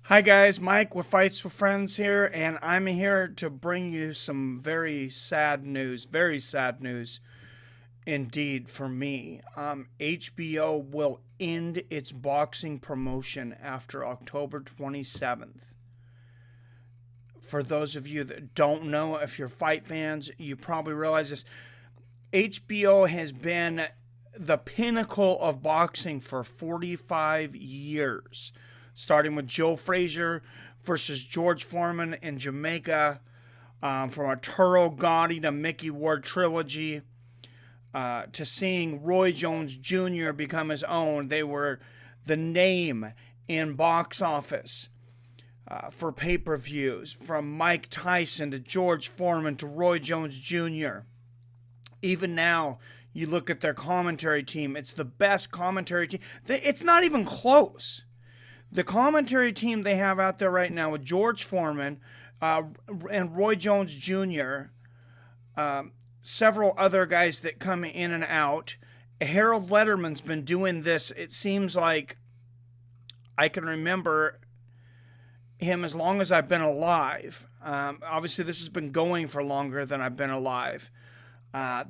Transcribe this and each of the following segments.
Hi guys, Mike with Fights with Friends here, and I'm here to bring you some very sad news. Very sad news indeed for me. HBO will end its boxing promotion after October 27th. For those of you that don't know, if you're fight fans, you probably realize this. HBO has been the pinnacle of boxing for 45 years, starting with Joe Frazier versus George Foreman in Jamaica, from Arturo Gatti to Mickey Ward trilogy, to seeing Roy Jones Jr. become his own. They were the name in box office for pay-per-views, from Mike Tyson to George Foreman to Roy Jones Jr. Even now, you look at their commentary team, it's the best commentary team. It's not even close. The commentary team they have out there right now with George Foreman and Roy Jones Jr., several other guys that come in and out. Harold Letterman's been doing this, it seems like I can remember him as long as I've been alive. Obviously, this has been going for longer than I've been alive. I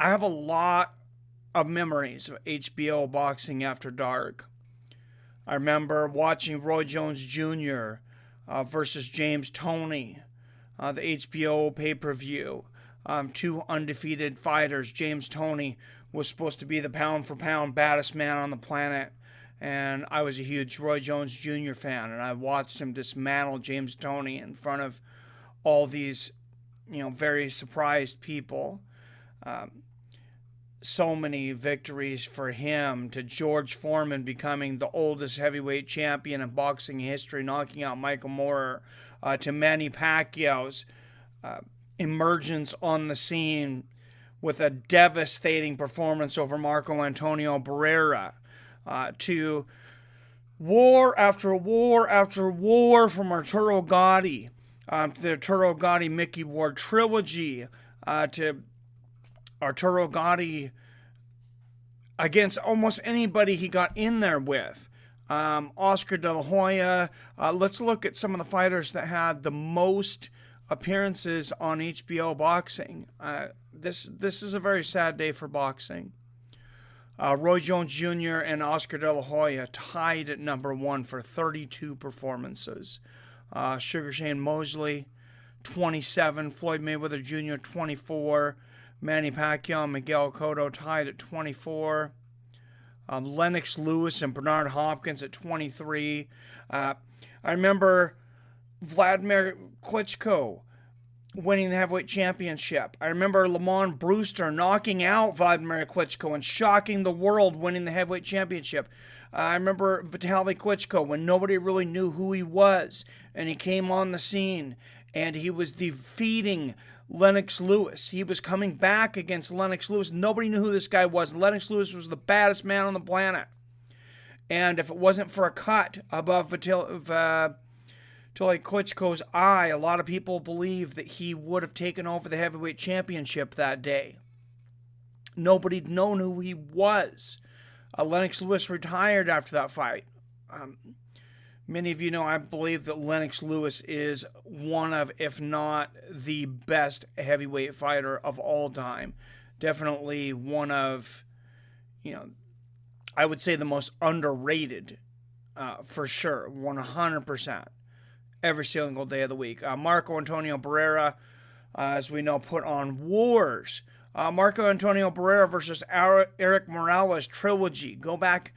have a lot of memories of HBO Boxing After Dark. I remember watching Roy Jones Jr. Versus James Toney, the HBO pay-per-view. Two undefeated fighters. James Toney was supposed to be the pound-for-pound baddest man on the planet, and I was a huge Roy Jones Jr. fan, and I watched him dismantle James Toney in front of all these, very surprised people. So many victories for him, to George Foreman becoming the oldest heavyweight champion in boxing history, knocking out Michael Moorer, to Manny Pacquiao's emergence on the scene with a devastating performance over Marco Antonio Barrera, to war after war after war from Arturo Gatti, the Arturo Gatti Mickey Ward trilogy, to Arturo Gatti against almost anybody he got in there with. Oscar De La Hoya. Let's look at some of the fighters that had the most appearances on HBO Boxing. This is a very sad day for boxing. Roy Jones Jr. and Oscar De La Hoya tied at number one for 32 performances. Sugar Shane Mosley, 27. Floyd Mayweather Jr., 24. Manny Pacquiao and Miguel Cotto tied at 24. Lennox Lewis and Bernard Hopkins at 23. I remember Vladimir Klitschko winning the heavyweight championship. I remember Lamont Brewster knocking out Vladimir Klitschko and shocking the world, winning the heavyweight championship. I remember Vitaly Klitschko when nobody really knew who he was, and he came on the scene, and he was defeating Lennox Lewis. He was coming back against Lennox Lewis. Nobody knew who this guy was. Lennox Lewis was the baddest man on the planet. And if it wasn't for a cut above Vitaly Klitschko's eye, a lot of people believe that he would have taken over the heavyweight championship that day. Nobody'd known who he was. Lennox Lewis retired after that fight. Many of you know I believe that Lennox Lewis is one of, if not the best heavyweight fighter of all time. Definitely one of, I would say the most underrated, for sure, 100%, every single day of the week. Marco Antonio Barrera, as we know, put on wars. Marco Antonio Barrera versus Eric Morales trilogy. Go back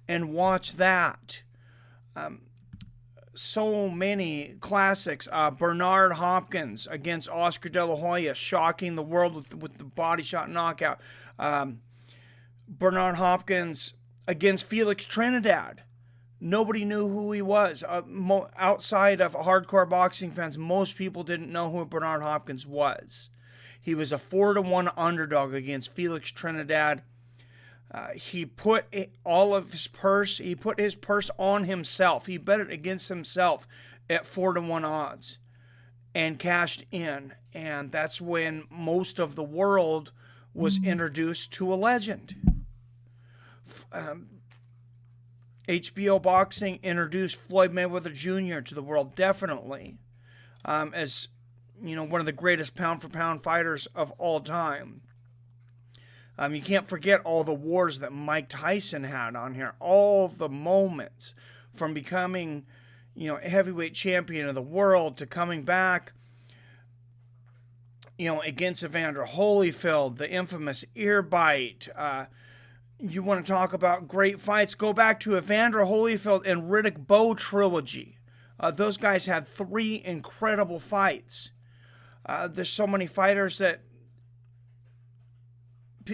and watch that. So many classics. Bernard Hopkins against Oscar De La Hoya, shocking the world with the body shot knockout. Bernard Hopkins against Felix Trinidad. Nobody knew who he was. Outside of hardcore boxing fans, most people didn't know who Bernard Hopkins was. He was a 4-1 underdog against Felix Trinidad. He put all of his purse, he put his purse on himself. He bet it against himself at 4-1 odds and cashed in. And that's when most of the world was introduced to a legend. HBO boxing introduced Floyd Mayweather Jr. to the world, definitely, as one of the greatest pound for pound fighters of all time. You can't forget all the wars that Mike Tyson had on here, all the moments from becoming, heavyweight champion of the world to coming back, against Evander Holyfield, the infamous ear bite. You want to talk about great fights? Go back to Evander Holyfield and Riddick Bowe trilogy. Those guys had 3 incredible fights. There's so many fighters that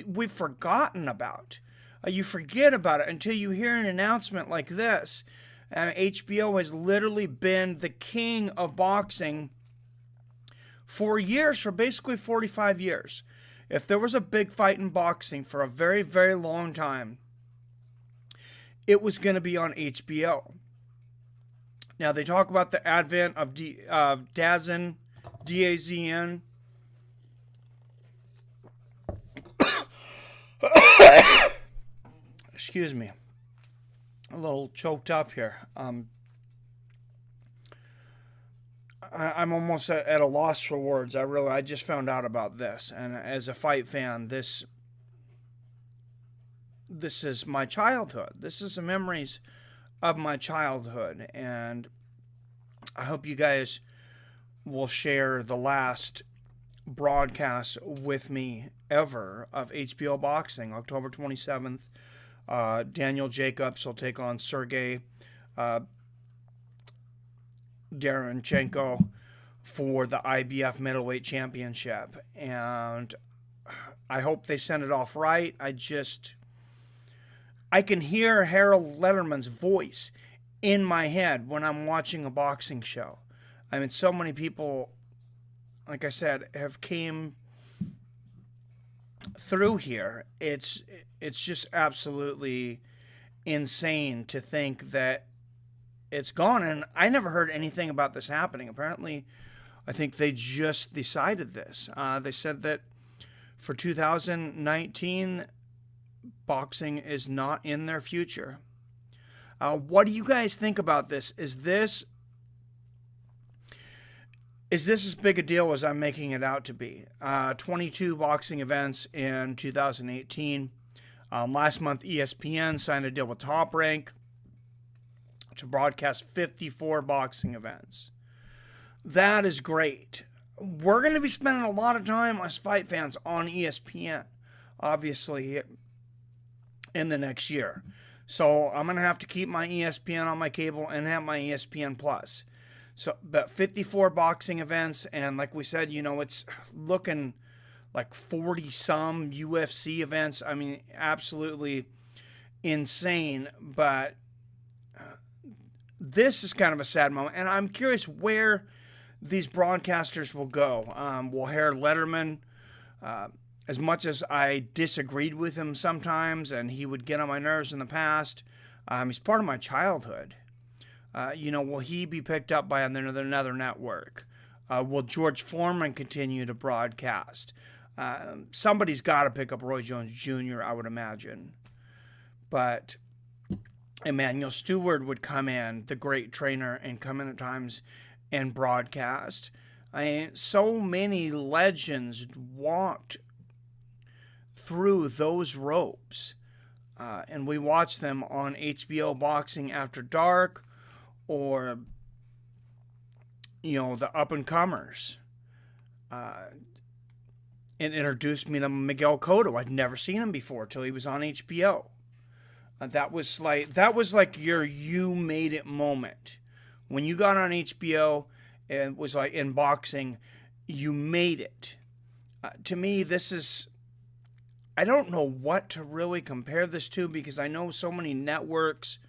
we've forgotten about. You forget about it until you hear an announcement like this. HBO has literally been the king of boxing for years, for basically 45 years. If there was a big fight in boxing for a very, very long time, it was going to be on HBO. Now, they talk about the advent of DAZN, DAZN. Excuse me. A little choked up here. I'm almost at a loss for words. I just found out about this, and as a fight fan, this is my childhood. This is the memories of my childhood, and I hope you guys will share the last broadcast with me ever of HBO boxing, October 27th. Daniel Jacobs will take on Sergey Darenchenko for the IBF middleweight championship, and I hope they send it off right. I can hear Harold Letterman's voice in my head when I'm watching a boxing show. I mean, so many people, like I said, have came through here. It's just absolutely insane to think that it's gone, and I never heard anything about this happening. Apparently, I think they just decided this. They said that for 2019, boxing is not in their future. What do you guys think about this? Is this as big a deal as I'm making it out to be? 22 boxing events in 2018. Last month, ESPN signed a deal with Top Rank to broadcast 54 boxing events. That is great. We're going to be spending a lot of time as fight fans on ESPN, obviously, in the next year. So I'm going to have to keep my ESPN on my cable and have my ESPN Plus. So, but 54 boxing events, and like we said, it's looking like 40-some UFC events. I mean, absolutely insane, but this is kind of a sad moment, and I'm curious where these broadcasters will go. Will Harold Letterman, as much as I disagreed with him sometimes, and he would get on my nerves in the past, he's part of my childhood. Will he be picked up by another network? Will George Foreman continue to broadcast? Somebody's got to pick up Roy Jones Jr., I would imagine. But Emmanuel Stewart would come in, the great trainer, and come in at times and broadcast. So many legends walked through those ropes, and we watched them on HBO Boxing After Dark, or the up-and-comers. It introduced me to Miguel Cotto. I'd never seen him before till he was on HBO. That was like your "you made it" moment. When you got on HBO, it was like in boxing, you made it. To me, this is, I don't know what to really compare this to, because I know so many networks,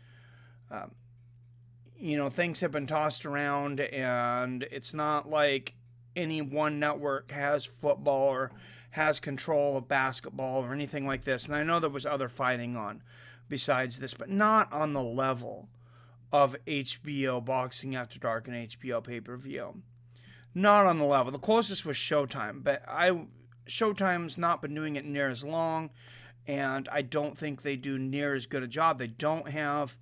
things have been tossed around, and it's not like any one network has football or has control of basketball or anything like this. And I know there was other fighting on besides this, but not on the level of HBO Boxing After Dark and HBO pay-per-view. Not on the level. The closest was Showtime, but Showtime's not been doing it near as long, and I don't think they do near as good a job. They don't have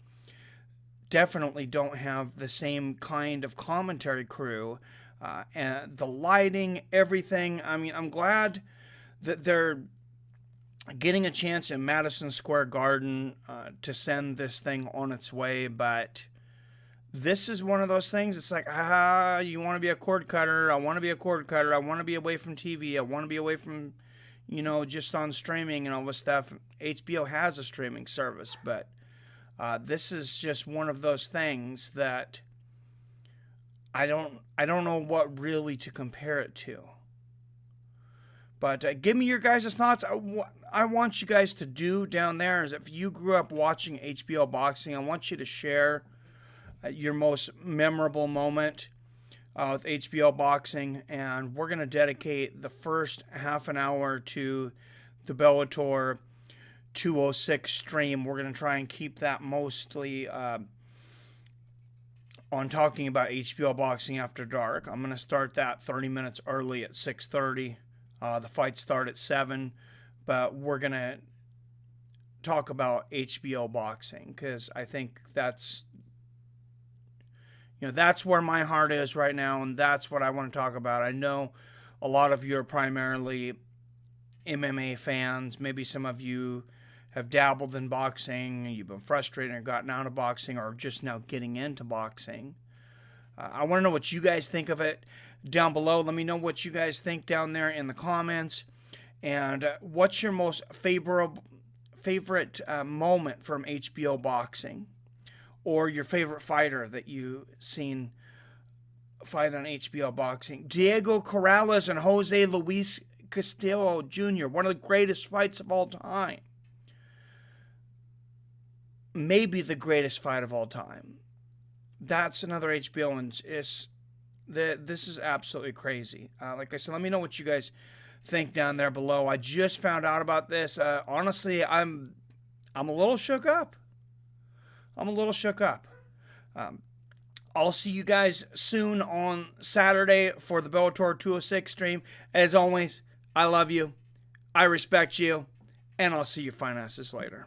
definitely don't have the same kind of commentary crew. And the lighting, everything. I mean, I'm glad that they're getting a chance in Madison Square Garden to send this thing on its way, but this is one of those things. It's like, you want to be a cord cutter. I want to be a cord cutter. I want to be away from TV. I want to be away from, just on streaming and all this stuff. HBO has a streaming service, but this is just one of those things that I don't know what really to compare it to. But give me your guys' thoughts. I want you guys to do down there is if you grew up watching HBO boxing, I want you to share your most memorable moment with HBO boxing. And we're going to dedicate the first half an hour to the Bellator 206 stream. We're going to try and keep that mostly on talking about HBO boxing after dark. I'm going to start that 30 minutes early at 6:30. The fights start at 7, but we're going to talk about HBO boxing because I think that's where my heart is right now, and that's what I want to talk about. I know a lot of you are primarily MMA fans. Maybe some of you have dabbled in boxing, you've been frustrated and gotten out of boxing, or just now getting into boxing. I want to know what you guys think of it down below. Let me know what you guys think down there in the comments. And what's your most favorite moment from HBO boxing? Or your favorite fighter that you've seen fight on HBO boxing? Diego Corrales and Jose Luis Castillo Jr., one of the greatest fights of all time. Maybe the greatest fight of all time. That's another HBO one. This is absolutely crazy. Like I said, let me know what you guys think down there below. I just found out about this. Honestly, I'm a little shook up. I'll see you guys soon on Saturday for the Bellator 206 stream. As always, I love you. I respect you. And I'll see you fine asses later.